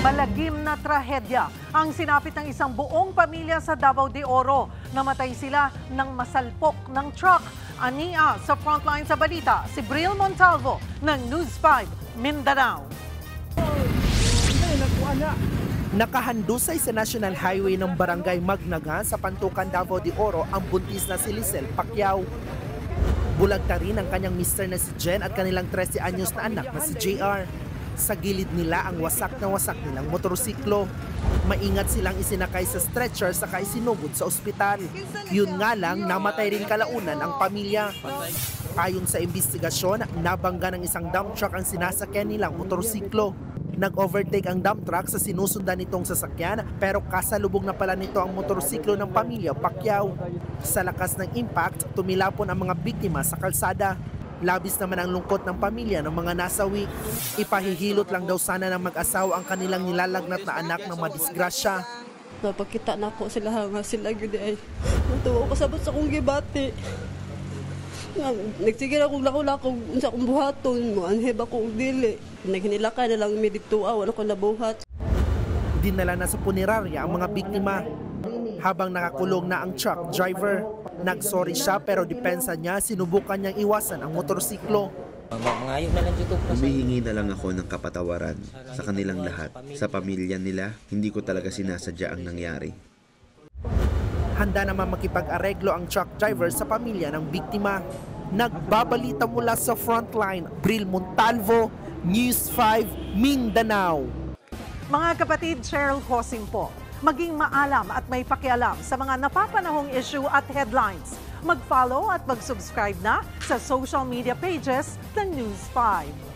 Malagim na trahedya ang sinapit ng isang buong pamilya sa Davao de Oro. Namatay sila ng masalpok ng truck. Ania sa frontline sa balita, si Bril Montalvo ng News 5 Mindanao. Nakahandusay sa National Highway ng Barangay Magnaga sa Pantukan, Davao de Oro ang buntis na si Lisel Pacquiao. Bulagta rin ang kanyang mister na si Jen at kanilang 13 anyos na anak na si JR. Sa gilid nila ang wasak na wasak nilang motorsiklo. Maingat silang isinakay sa stretcher saka isinugod sa ospital. Yun nga lang, namatay rin kalaunan ang pamilya. Ayon sa investigasyon, nabangga ng isang dump truck ang sinasakyan nilang motorsiklo. Nag-overtake ang dump truck sa sinusundan nitong sasakyan pero kasalubong na pala nito ang motorsiklo ng pamilya Pacquiao. Sa lakas ng impact, tumilapon ang mga biktima sa kalsada. Labis naman ang lungkot ng pamilya ng mga nasawi. Ipahihilot lang daw sana ng mag-asawa ang kanilang nilalagnat na anak ng madisgrasya. Napakita na ako sila nga sila gud ay. Natuwa ko sabot sa akong gibati. Nagsigil akong lako-lako sa akong buhaton mo, anheb akong dili. Naghinilakay na lang mi dito awan ako nabuhat. Dinala na sa punerarya ang mga biktima. Habang nakakulong na ang truck driver, nagsorry siya pero depensa niya sinubukan niyang iwasan ang motorsiklo. Humihingi na lang ako ng kapatawaran sa kanilang lahat. Sa pamilya nila, hindi ko talaga sinasadya ang nangyari. Handa naman makipag-areglo ang truck driver sa pamilya ng biktima. Nagbabalita mula sa frontline, Bril Montalvo, News 5, Mindanao. Mga kapatid, Cheryl Cosim po. Maging maalam at may pakialam sa mga napapanahong issue at headlines. Mag-follow at mag-subscribe na sa social media pages ng News 5.